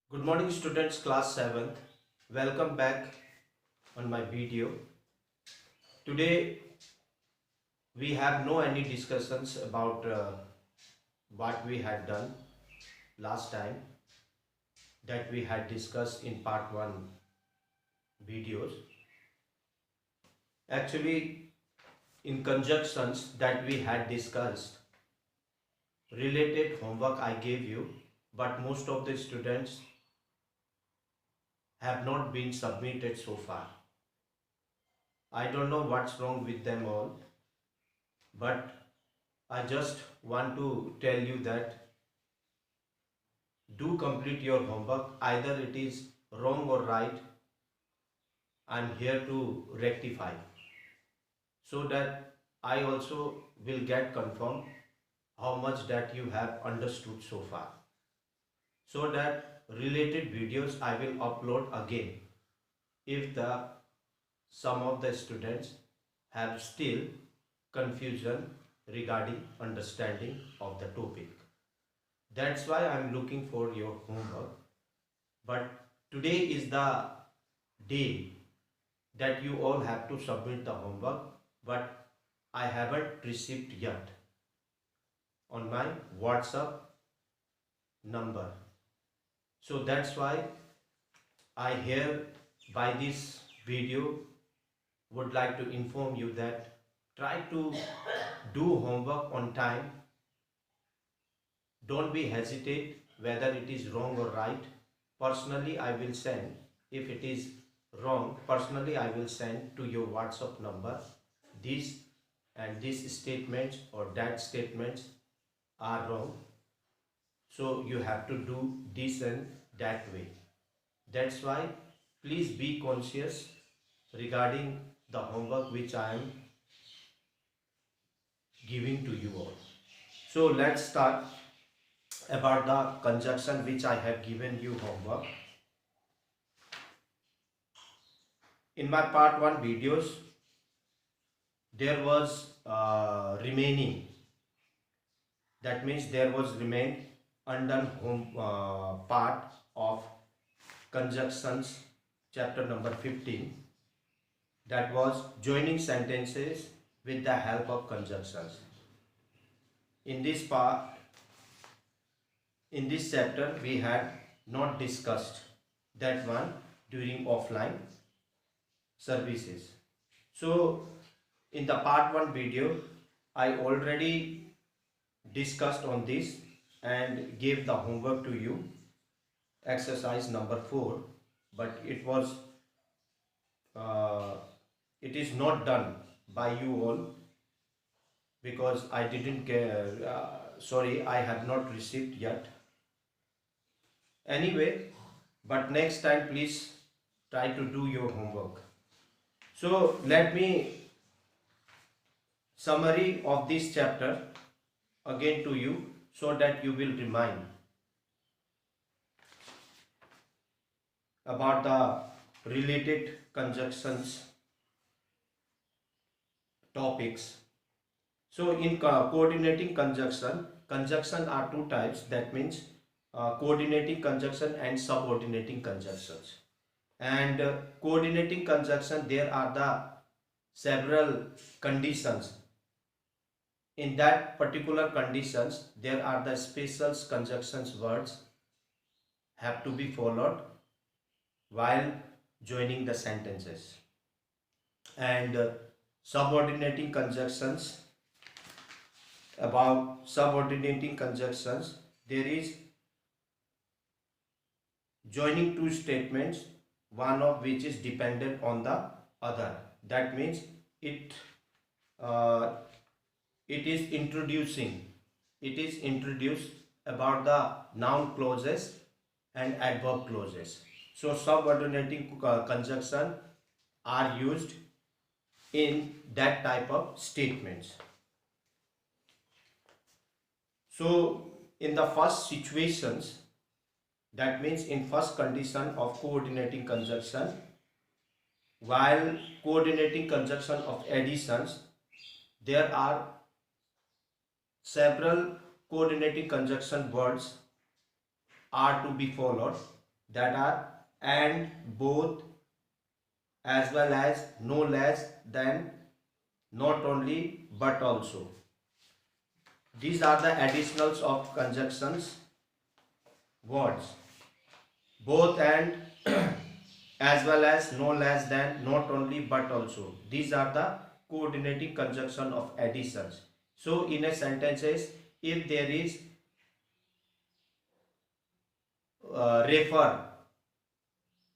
Good morning students, class 7th. Welcome back on my video. Today we have no any discussions about what we had done last time that we had discussed in part 1 videos. Actually, in conjunctions that we had discussed, related homework I gave you, but most of the students have not been submitted so far. I don't know what's wrong with them all, but I just want to tell you that do complete your homework. Either it is wrong or right, I'm here to rectify so that I also will get confirmed how much that you have understood so far, so that related videos I will upload again if the some of the students have still confusion regarding understanding of the topic. That's why I'm looking for your homework. But today is the day that you all have to submit the homework, but I haven't received yet on my WhatsApp number. So that's why I here by this video would like to inform you that try to do homework on time. Don't be hesitate whether it is wrong or right. Personally, I will send, if it is wrong, personally I will send to your WhatsApp number this and these statements or that statements are wrong. So you have to do this and that way. That's why please be conscious regarding the homework which I am giving to you all. So let's start about the conjunction which I have given you homework. In my part 1 videos, there was remaining. That means there was remained undone home part of conjunctions chapter number 15. That was joining sentences with the help of conjunctions. In this part, in this chapter, we had not discussed that one during offline services. So in the part 1 video, I already discussed on this and gave the homework to you, exercise number 4, but uh, it is not done by you all because I didn't get, sorry, I have not received yet. Anyway, but next time please try to do your homework. So let me summary of this chapter again to you so that you will remind about the related conjunctions topics. So in coordinating conjunction, conjunction are two types, that means coordinating conjunction and subordinating conjunctions. And coordinating conjunction, there are the several conditions. In that particular conditions, there are the special conjunctions words have to be followed while joining the sentences. And subordinating conjunctions, about subordinating conjunctions, there is joining two statements, one of which is dependent on the other. That means it uh, it is introduced about the noun clauses and adverb clauses. So subordinating conjunction are used in that type of statements. So in the first situations, that means in first condition of coordinating conjunction, while coordinating conjunction of additions, there are several coordinating conjunction words are to be followed. that are and, both, as well as, no less than, not only but also. These are the additionals of conjunctions words. Both and as well as, no less than, not only but also. These are the coordinating conjunction of additions. So in a sentences, if there is refer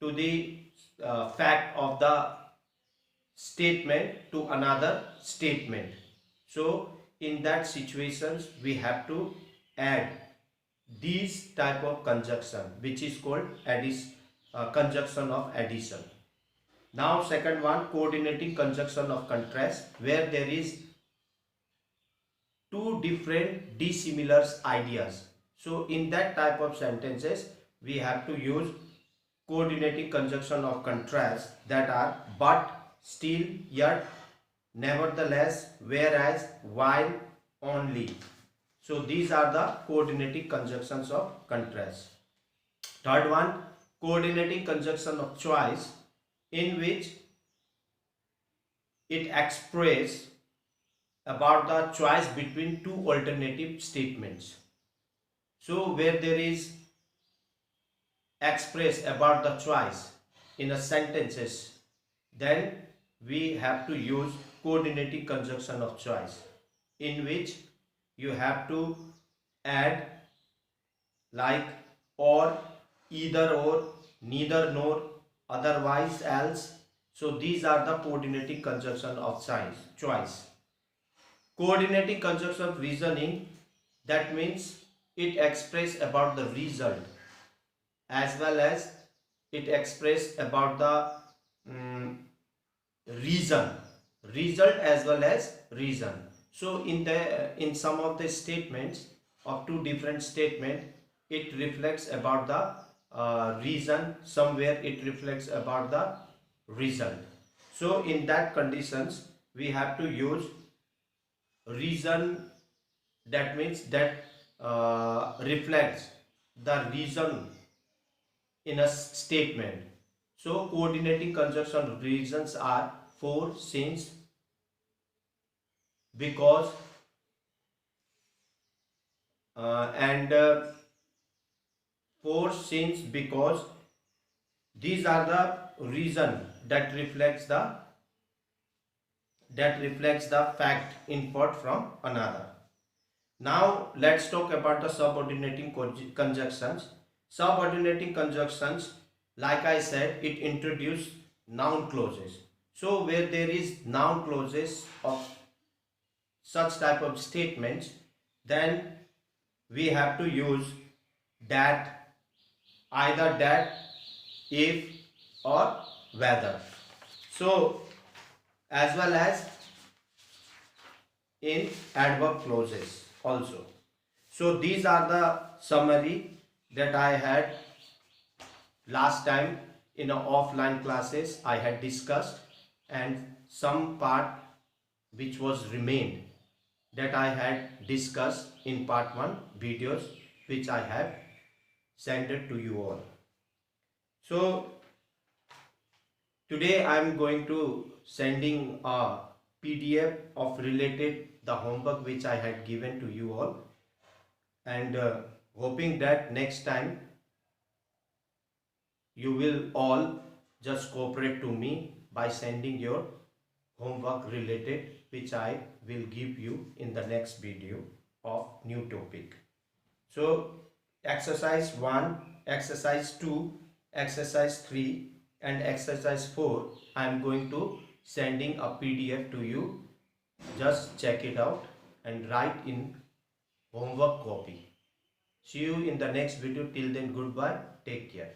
to the fact of the statement to another statement, so in that situations we have to add these type of conjunction, which is called conjunction of addition. Now second one, coordinating conjunction of contrast, where there is two different dissimilar ideas. So in that type of sentences we have to use coordinating conjunction of contrast, that are but, still, yet, nevertheless, whereas, while, only. So these are the coordinating conjunctions of contrast. Third one, coordinating conjunction of choice, in which it expresses about the choice between two alternative statements. So where there is express about the choice in a sentences, then we have to use coordinating conjunction of choice, in which you have to add like or, either or, neither nor, otherwise else. So these are the coordinating conjunction of choice. Coordinating conjunction of reasoning, that means it expresses about the result, as well as it expresses about the reason, result as well as reason. So in some of the statements of two different statements, it reflects about the reason, somewhere it reflects about the result. So in that conditions we have to use reason, that means that reflects the reason in a statement. So coordinating conjunction reasons are for, since, because, and for, since, because. These are the reason that reflects the fact input from another. Now let's talk about the subordinating conjunctions. Subordinating conjunctions, like I said, it introduces noun clauses. So where there is noun clauses of such type of statements, then we have to use that, either that, if, or whether. So as well as in adverb clauses also. So these are the summary that I had last time in our offline classes I had discussed, and some part which was remained that I had discussed in part 1 videos which I have sent it to you all. So today I am going to sending a PDF of related the homework which I had given to you all, and hoping that next time you will all just cooperate to me by sending your homework related, which I will give you in the next video of new topic. So exercise 1, exercise 2, exercise 3 and exercise 4 I am going to sending a PDF to you. Just check it out and write in homework copy. See you in the next video. Till then, goodbye. Take care.